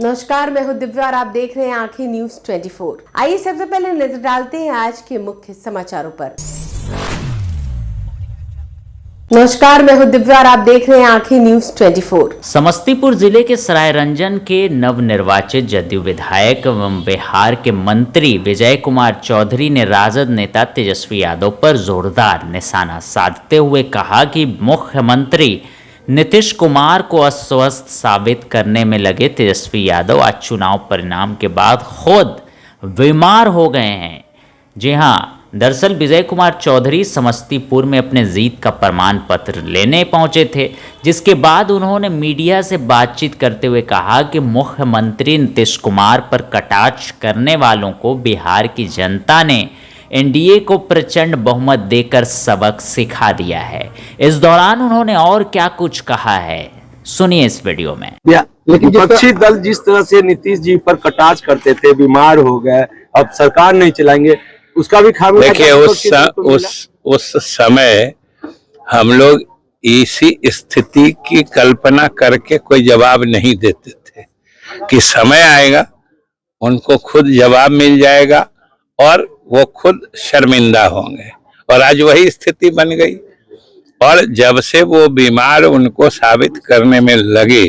नमस्कार, मैं हूं दिव्या और आप देख रहे हैं आंखें न्यूज 24। आइए सबसे पहले नजर डालते हैं आज के मुख्य समाचारों पर। नमस्कार, मैं हूं दिव्या और आप देख रहे हैं आंखें न्यूज 24। समस्तीपुर जिले के सरायरंजन के नवनिर्वाचित जदयू विधायक एवं बिहार के मंत्री विजय कुमार चौधरी ने राजद नेता तेजस्वी यादव पर जोरदार निशाना साधते हुए कहा कि मुख्यमंत्री नीतीश कुमार को अस्वस्थ साबित करने में लगे तेजस्वी यादव आज चुनाव परिणाम के बाद खुद बीमार हो गए हैं। जी हां, दरअसल विजय कुमार चौधरी समस्तीपुर में अपने जीत का प्रमाण पत्र लेने पहुंचे थे, जिसके बाद उन्होंने मीडिया से बातचीत करते हुए कहा कि मुख्यमंत्री नीतीश कुमार पर कटाक्ष करने वालों को बिहार की जनता ने एनडीए को प्रचंड बहुमत देकर सबक सिखा दिया है। इस दौरान उन्होंने और क्या कुछ कहा है, सुनिए इस वीडियो में। लेकिन विपक्षी दल जिस तरह से नीतीश जी पर कटाक्ष करते थे, बीमार हो गए, अब सरकार नहीं चलाएंगे, उसका भी खामी। देखिए उस समय हम लोग इसी स्थिति की कल्पना करके कोई जवाब नहीं देते थे कि समय आएगा, उनको खुद जवाब मिल जाएगा और वो खुद शर्मिंदा होंगे, और आज वही स्थिति बन गई। और जब से वो बीमार उनको साबित करने में लगे,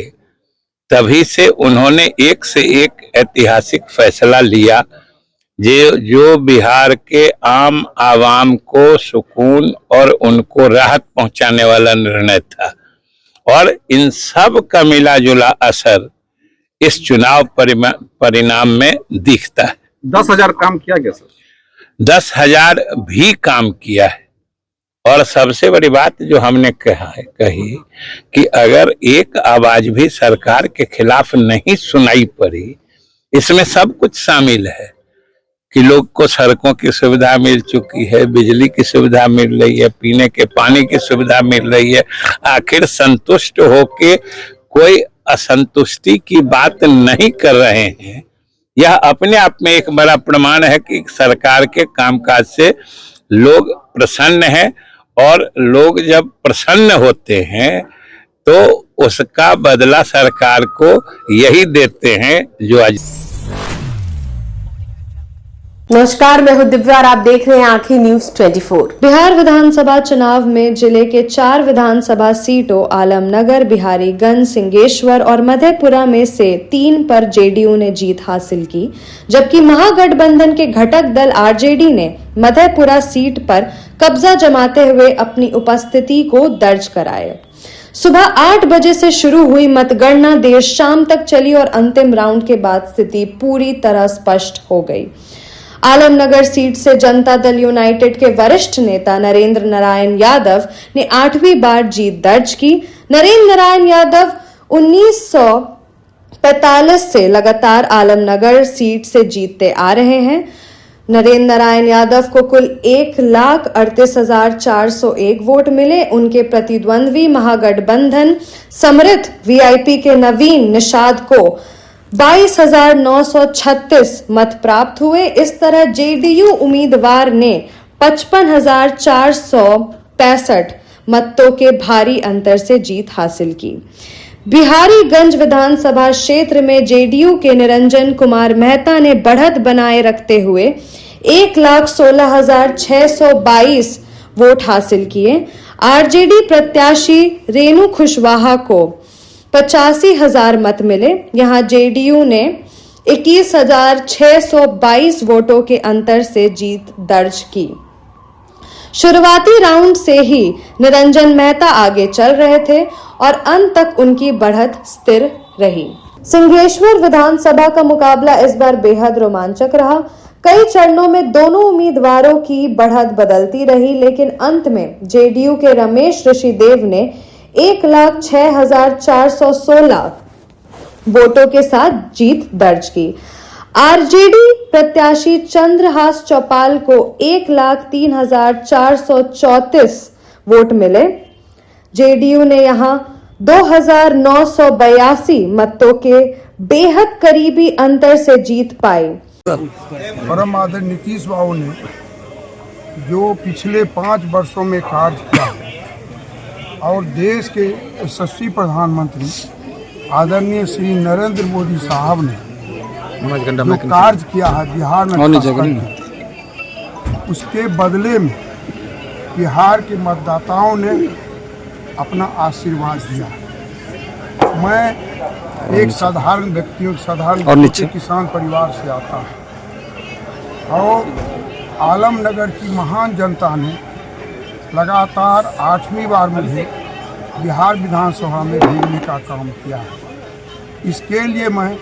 तभी से उन्होंने एक से एक ऐतिहासिक फैसला लिया जो बिहार के आम आवाम को सुकून और उनको राहत पहुंचाने वाला निर्णय था। और इन सब का मिला जुला असर इस चुनाव परिणाम में दिखता है। 10,000 काम किया गया सर? 10,000 भी काम किया है। और सबसे बड़ी बात जो हमने कही कि अगर एक आवाज भी सरकार के खिलाफ नहीं सुनाई पड़ी, इसमें सब कुछ शामिल है कि लोग को सड़कों की सुविधा मिल चुकी है, बिजली की सुविधा मिल रही है, पीने के पानी की सुविधा मिल रही है। आखिर संतुष्ट होके कोई असंतुष्टि की बात नहीं कर रहे हैं। यह अपने आप में एक बड़ा प्रमाण है कि सरकार के कामकाज से लोग प्रसन्न हैं, और लोग जब प्रसन्न होते हैं तो उसका बदला सरकार को यही देते हैं जो आज। नमस्कार, मैं हूं दिव्या और आप देख रहे हैं आंखें न्यूज 24। बिहार विधानसभा चुनाव में जिले के 4 विधानसभा सीटों आलमनगर, बिहारीगंज, सिंहेश्वर और मधेपुरा में से 3 पर जेडीयू ने जीत हासिल की, जबकि महागठबंधन के घटक दल आरजेडी ने मधेपुरा सीट पर कब्जा जमाते हुए अपनी उपस्थिति को दर्ज कराए। सुबह 8 बजे से शुरू हुई मतगणना देर शाम तक चली और अंतिम राउंड के बाद स्थिति पूरी तरह स्पष्ट हो गई। आलमनगर सीट से जनता दल यूनाइटेड के वरिष्ठ नेता नरेंद्र नारायण यादव ने 8वीं बार जीत दर्ज की। नरेंद्र नारायण यादव 1945 से लगातार आलमनगर सीट से जीतते आ रहे हैं। नरेंद्र नारायण यादव को कुल 1,38,401 वोट मिले। उनके प्रतिद्वंद्वी महागठबंधन समृद्ध वीआईपी के नवीन निषाद को 22,936 मत प्राप्त हुए। इस तरह जेडीयू उम्मीदवार ने 55,465 मतों के भारी अंतर से जीत हासिल की। बिहारीगंज विधानसभा क्षेत्र में जेडीयू के निरंजन कुमार मेहता ने बढ़त बनाए रखते हुए 1,16,622 वोट हासिल किए। आरजेडी प्रत्याशी रेणु खुशवाहा को 85,000 मत मिले। यहां जेडीयू ने 21,622 वोटों के अंतर से जीत दर्ज की। शुरुआती राउंड से ही निरंजन मेहता आगे चल रहे थे और अंत तक उनकी बढ़त स्थिर रही। सिंहेश्वर विधानसभा का मुकाबला इस बार बेहद रोमांचक रहा। कई चरणों में दोनों उम्मीदवारों की बढ़त बदलती रही, लेकिन अंत में जेडीयू के रमेश ऋषिदेव ने 1,06,416 वोटों के साथ जीत दर्ज की। आरजेडी प्रत्याशी चंद्रहास चौपाल को 1,03,434 वोट मिले। जेडीयू ने यहां 2,982 मतों के बेहद करीबी अंतर से जीत पाई। परम आदरणीय नीतीश बाबू ने जो पिछले 5 वर्षों में कार्य किया और देश के यशस्वी प्रधानमंत्री आदरणीय श्री नरेंद्र मोदी साहब ने जो कार्य किया है बिहार में खास करके, उसके बदले में बिहार के मतदाताओं ने अपना आशीर्वाद दिया। मैं एक साधारण व्यक्ति, साधारण किसान परिवार से आता हूँ और आलमनगर की महान जनता ने लगातार 8वीं बार मुझे बिहार विधानसभा में भेजने का काम किया है। इसके लिए मैं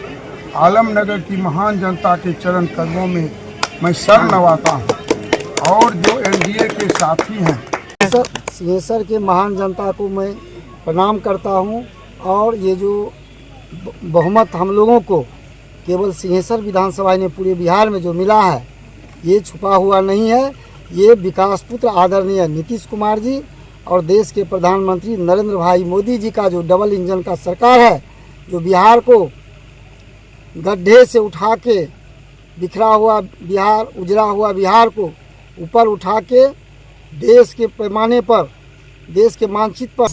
आलमनगर की महान जनता के चरण कदमों में मैं सर नवाता हूँ और जो एनडीए के साथी हैं सिंहेश्वर के महान जनता को मैं प्रणाम करता हूँ। और ये जो बहुमत हम लोगों को केवल सिंहेश्वर विधानसभा ने पूरे बिहार में जो मिला है, ये छुपा हुआ नहीं है। ये विकास पुत्र आदरणीय नीतीश कुमार जी और देश के प्रधानमंत्री नरेंद्र भाई मोदी जी का जो डबल इंजन का सरकार है, जो बिहार को गड्ढे से उठा के बिखरा हुआ बिहार, उजड़ा हुआ बिहार को ऊपर उठा के देश के पैमाने पर, देश के मानचित्र पर।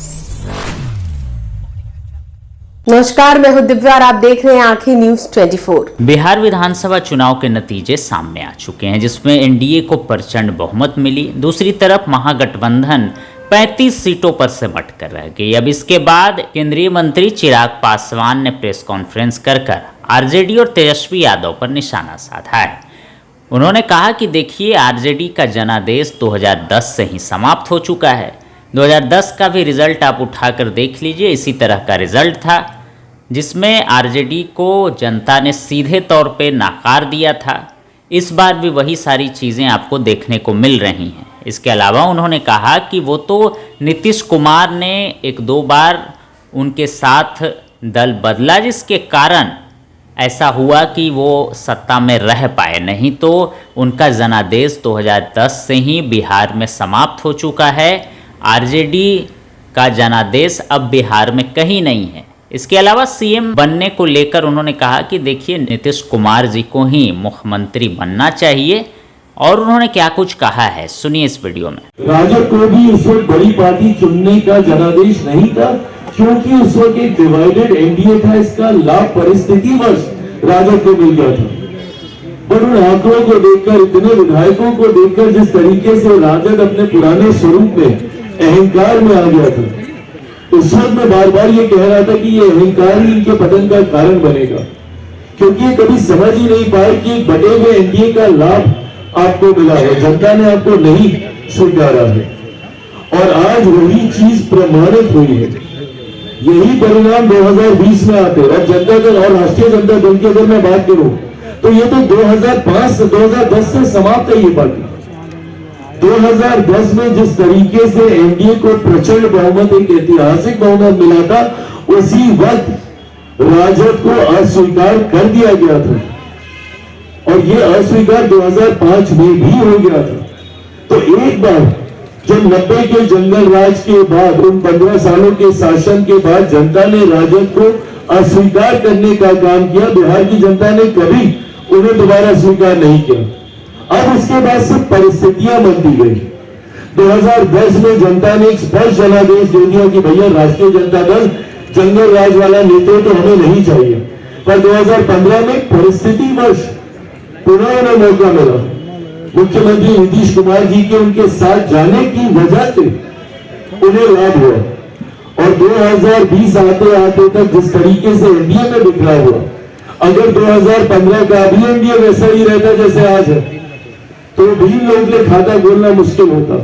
नमस्कार, मैं हूं दिव्या और आप देख रहे हैं आंखें न्यूज 24। बिहार विधानसभा चुनाव के नतीजे सामने आ चुके हैं, जिसमें एनडीए को प्रचंड बहुमत मिली। दूसरी तरफ महागठबंधन 35 सीटों पर सिमट कर रह गई। अब इसके बाद केंद्रीय मंत्री चिराग पासवान ने प्रेस कॉन्फ्रेंस कर आरजेडी और तेजस्वी यादव पर निशाना साधा है। उन्होंने कहा कि देखिए, आरजेडी का जनादेश 2010 से ही समाप्त हो चुका है। 2010 का भी रिजल्ट आप उठाकर देख लीजिए, इसी तरह का रिजल्ट था, जिसमें आरजेडी को जनता ने सीधे तौर पे नकार दिया था। इस बार भी वही सारी चीज़ें आपको देखने को मिल रही हैं। इसके अलावा उन्होंने कहा कि वो तो नीतीश कुमार ने 1-2 बार उनके साथ दल बदला, जिसके कारण ऐसा हुआ कि वो सत्ता में रह पाए, नहीं तो उनका जनादेश 2010 से ही बिहार में समाप्त हो चुका है। आरजेडी का जनादेश अब बिहार में कहीं नहीं है। इसके अलावा सीएम बनने को लेकर उन्होंने कहा कि देखिए, नीतीश कुमार जी को ही मुख्यमंत्री बनना चाहिए। और उन्होंने क्या कुछ कहा है, सुनिए इस वीडियो में। राजद को भी उस वक्त बड़ी पार्टी चुनने का जनादेश नहीं था, क्योंकि उस वक्त एक डिवाइडेड एनडीए था। इसका लाभ परिस्थितिवश राजद को मिल गया था। पर उन आंकड़ों को देखकर, इतने विधायकों को देखकर, जिस तरीके से राजद अपने पुराने स्वरूप में, अहंकार में आ गया था, उस वक्त मैं बार बार ये कह रहा था कि ये अहंकार ही इनके पतन का कारण बनेगा, क्योंकि ये कभी समझ ही नहीं पाए कि एक बटे हुए एनडीए का लाभ आपको मिला है, जनता ने आपको नहीं स्वीकारा है। और आज वही चीज प्रमाणित हुई है। यही परिणाम 2020 में आते। और जनता दल और राष्ट्रीय जनता दल की अगर मैं बात करूं तो ये तो 2005 से 2010 से समाप्त है ये पार्टी। 2010 में जिस तरीके से एनडीए को प्रचंड बहुमत, एक ऐतिहासिक बहुमत मिला था, उसी वक्त राजद को अस्वीकार कर दिया गया था। और ये अस्वीकार 2005 में भी हो गया था। तो एक बार जब 90 के जंगल राज के बाद, उन 15 सालों के शासन के बाद जनता ने राजद को अस्वीकार करने का काम किया, बिहार की जनता ने कभी उन्हें दोबारा स्वीकार नहीं किया। अब उसके बाद से परिस्थितियां बनती गई। 2010 में जनता ने एक स्पष्ट जनादेश दे दिया कि भैया, राष्ट्रीय जनता दल जंगल राज वाला नेतृत्व तो हमें नहीं चाहिए। पर 2015 में परिस्थितिवश पुनः उन्हें मौका मिला। मुख्यमंत्री नीतीश कुमार जी के उनके साथ जाने की वजह से उन्हें लाभ हुआ। और 2020 आते आते तक जिस तरीके से एनडीए में बिखरा हुआ, अगर 2015 का भी एनडीए वैसा ही रहता जैसे आज है, तो भी लोगों के खाता खोलना मुश्किल होता।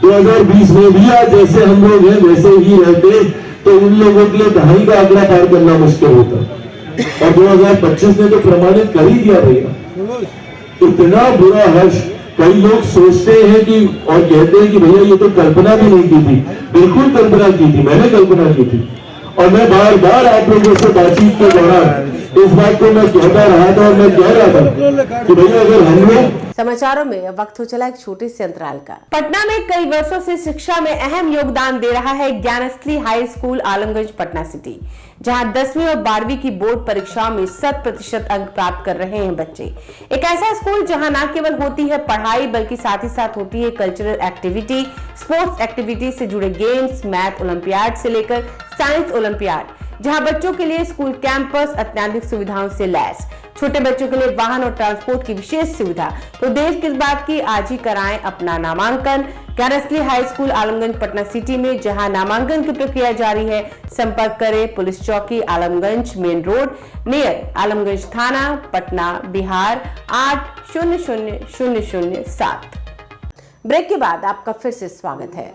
2020 में भी आज जैसे हम लोग हैं वैसे ही रहते, तो उन लोगों के लिए दहाई का आंकड़ा पार करना मुश्किल होता। और 2025 ने तो प्रमाणित कर ही दिया भैया। इतना बुरा हर्ष, कई लोग सोचते हैं कि और कहते हैं कि भैया ये तो कल्पना भी नहीं की थी। बिल्कुल कल्पना की थी, मैंने कल्पना की थी। और मैं बार बार आप लोगों से बातचीत के दौरान इस बात को मैं कहता रहा था, और मैं कह रहा था कि भैया अगर हम लोग। समाचारों में वक्त हो चला एक छोटे से अंतराल का। पटना में कई वर्षों से शिक्षा में अहम योगदान दे रहा है Gyansthali high school Alamganj Patna city, जहां 10वीं और 12वीं की बोर्ड परीक्षा में 100% अंक प्राप्त कर रहे हैं बच्चे। एक ऐसा स्कूल जहां न केवल होती है पढ़ाई, बल्कि साथ ही साथ होती है कल्चरल एक्टिविटी, स्पोर्ट्स एक्टिविटी से जुड़े गेम्स, मैथ ओलंपियाड से लेकर साइंस ओलंपियाड। जहां बच्चों के लिए स्कूल कैंपस अत्याधुनिक सुविधाओं से लैस, छोटे बच्चों के लिए वाहन और ट्रांसपोर्ट की विशेष सुविधा। तो देर किस बात की, आज ही कराएं अपना नामांकन Gyansthali high school Alamganj Patna city में, जहां नामांकन की प्रक्रिया जारी है। संपर्क करें पुलिस चौकी Alamganj main road near Alamganj थाना पटना बिहार 800007। ब्रेक के बाद आपका फिर से स्वागत है।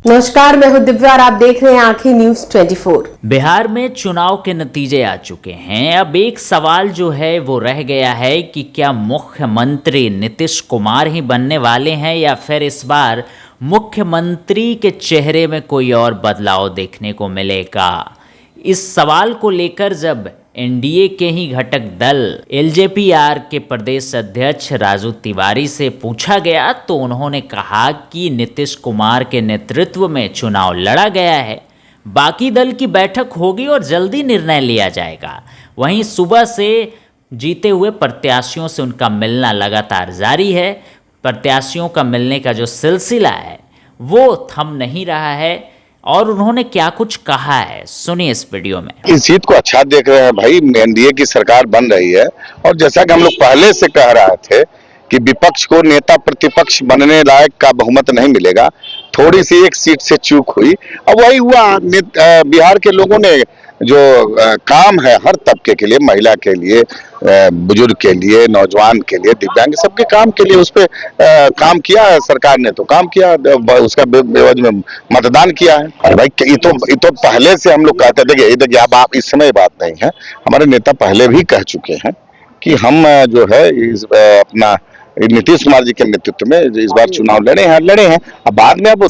नमस्कार, मैं हूं दिव्या और आप देख रहे हैं आंखें न्यूज 24। बिहार में चुनाव के नतीजे आ चुके हैं। अब एक सवाल जो है वो रह गया है कि क्या मुख्यमंत्री नीतीश कुमार ही बनने वाले हैं या फिर इस बार मुख्यमंत्री के चेहरे में कोई और बदलाव देखने को मिलेगा। इस सवाल को लेकर जब एनडीए के ही घटक दल एलजेपीआर के प्रदेश अध्यक्ष राजू तिवारी से पूछा गया तो उन्होंने कहा कि नीतीश कुमार के नेतृत्व में चुनाव लड़ा गया है, बाकी दल की बैठक होगी और जल्दी निर्णय लिया जाएगा। वहीं सुबह से जीते हुए प्रत्याशियों से उनका मिलना लगातार जारी है। प्रत्याशियों का मिलने का जो सिलसिला है वो थम नहीं रहा है और उन्होंने क्या कुछ कहा है, सुनिए इस वीडियो में। इस जीत को अच्छा देख रहे हैं भाई, एनडीए की सरकार बन रही है और जैसा कि हम लोग पहले से कह रहे थे कि विपक्ष को नेता प्रतिपक्ष बनने लायक का बहुमत नहीं मिलेगा, थोड़ी सी एक सीट से चूक हुई, अब वही हुआ। बिहार के लोगों ने जो काम है हर तबके के लिए, महिला के लिए, बुजुर्ग के लिए, नौजवान के लिए, दिव्यांग, सबके काम के लिए उस पर काम किया है। सरकार ने तो काम किया, उसका बेवजह में मतदान किया है। अरे भाई ये तो पहले से हम लोग कहते, देखिए अब आप इस समय बात नहीं है, हमारे नेता पहले भी कह चुके हैं कि हम जो है अपना नीतीश कुमार जी के नेतृत्व में इस बार चुनाव लड़े हैं। अब बाद में अब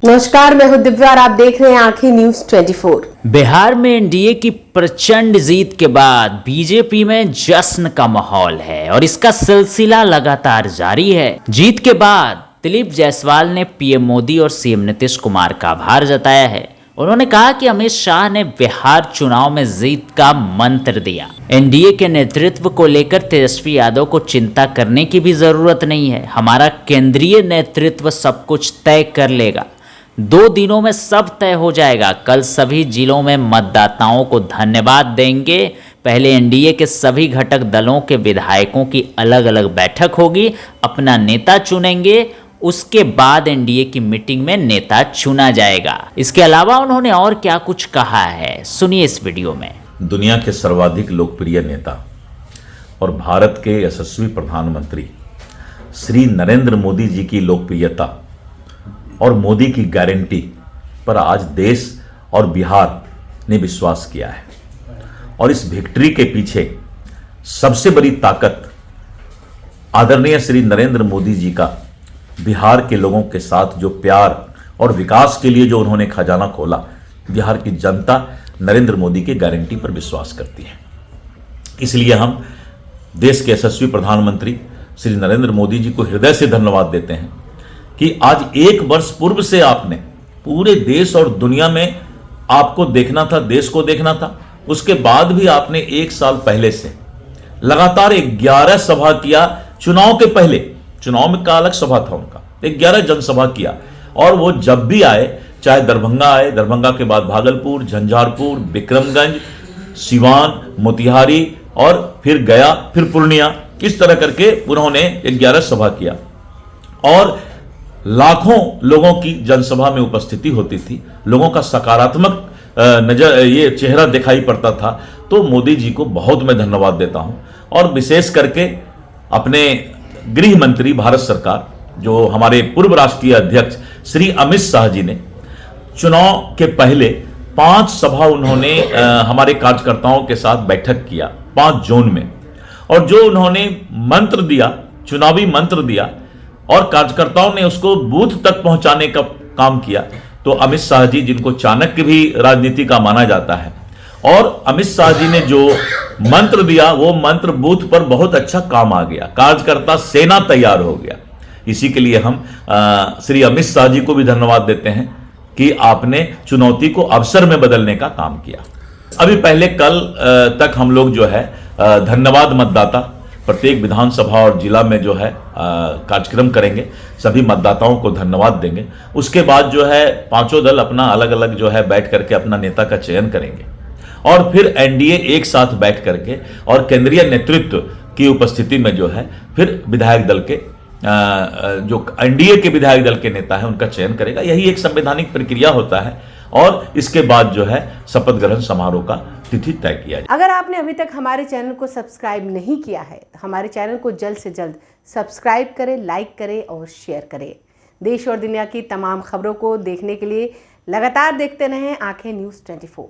नमस्कार, मैं हूं दिव्या और आप देख रहे हैं आंखें न्यूज 24। बिहार में एनडीए की प्रचंड जीत के बाद बीजेपी में जश्न का माहौल है और इसका सिलसिला लगातार जारी है। जीत के बाद दिलीप जायसवाल ने पीएम मोदी और सीएम नीतीश कुमार का आभार जताया है। उन्होंने कहा कि अमित शाह ने बिहार चुनाव में जीत का मंत्र दिया। एनडीए के नेतृत्व को लेकर तेजस्वी यादव को चिंता करने की भी जरूरत नहीं है, हमारा केंद्रीय नेतृत्व सब कुछ तय कर लेगा, 2 दिनों में सब तय हो जाएगा। कल सभी जिलों में मतदाताओं को धन्यवाद देंगे। पहले एनडीए के सभी घटक दलों के विधायकों की अलग अलग बैठक होगी, अपना नेता चुनेंगे, उसके बाद एनडीए की मीटिंग में नेता चुना जाएगा। इसके अलावा उन्होंने और क्या कुछ कहा है, सुनिए इस वीडियो में। दुनिया के सर्वाधिक लोकप्रिय नेता और भारत के यशस्वी प्रधानमंत्री श्री नरेंद्र मोदी जी की लोकप्रियता और मोदी की गारंटी पर आज देश और बिहार ने विश्वास किया है और इस विक्ट्री के पीछे सबसे बड़ी ताकत आदरणीय श्री नरेंद्र मोदी जी का बिहार के लोगों के साथ जो प्यार और विकास के लिए जो उन्होंने खजाना खोला, बिहार की जनता नरेंद्र मोदी की गारंटी पर विश्वास करती है। इसलिए हम देश के यशस्वी प्रधानमंत्री श्री नरेंद्र मोदी जी को हृदय से धन्यवाद देते हैं कि आज 1 वर्ष पूर्व से आपने पूरे देश और दुनिया में आपको देखना था, देश को देखना था, उसके बाद भी आपने 1 साल पहले से लगातार 11 सभा किया। चुनाव के पहले, चुनाव में का अलग सभा था उनका, 11 जनसभा किया और वो जब भी आए, चाहे दरभंगा आए, दरभंगा के बाद भागलपुर, झंझारपुर, विक्रमगंज, सिवान, मोतिहारी और फिर गया, फिर पूर्णिया, इस तरह करके उन्होंने 11 सभा किया और लाखों लोगों की जनसभा में उपस्थिति होती थी, लोगों का सकारात्मक नजर ये चेहरा दिखाई पड़ता था। तो मोदी जी को बहुत मैं धन्यवाद देता हूं और विशेष करके अपने गृह मंत्री भारत सरकार, जो हमारे पूर्व राष्ट्रीय अध्यक्ष श्री अमित शाह जी ने चुनाव के पहले 5 सभा उन्होंने हमारे कार्यकर्ताओं के साथ बैठक किया 5 जोन में, और जो उन्होंने मंत्र दिया, चुनावी मंत्र दिया और कार्यकर्ताओं ने उसको बूथ तक पहुंचाने का काम किया। तो अमित शाह जी, जिनको चाणक्य भी राजनीति का माना जाता है, और अमित शाह जी ने जो मंत्र दिया वो मंत्र बूथ पर बहुत अच्छा काम आ गया, कार्यकर्ता सेना तैयार हो गया। इसी के लिए हम श्री अमित शाह जी को भी धन्यवाद देते हैं कि आपने चुनौती को अवसर में बदलने का काम किया। अभी पहले कल तक हम लोग जो है धन्यवाद मतदाता प्रत्येक विधानसभा और जिला में जो है कार्यक्रम करेंगे, सभी मतदाताओं को धन्यवाद देंगे। उसके बाद जो है पांचों दल अपना अलग अलग जो है बैठ करके अपना नेता का चयन करेंगे और फिर एनडीए एक साथ बैठ करके और केंद्रीय नेतृत्व की उपस्थिति में जो है फिर विधायक दल के जो एनडीए के विधायक दल के नेता है उनका चयन करेगा। यही एक संवैधानिक प्रक्रिया होता है और इसके बाद जो है शपथ ग्रहण समारोह का तिथि तय किया जाए। अगर आपने अभी तक हमारे चैनल को सब्सक्राइब नहीं किया है तो हमारे चैनल को जल्द से जल्द सब्सक्राइब करें, लाइक करें और शेयर करें। देश और दुनिया की तमाम खबरों को देखने के लिए लगातार देखते रहें आंखें न्यूज़ 24।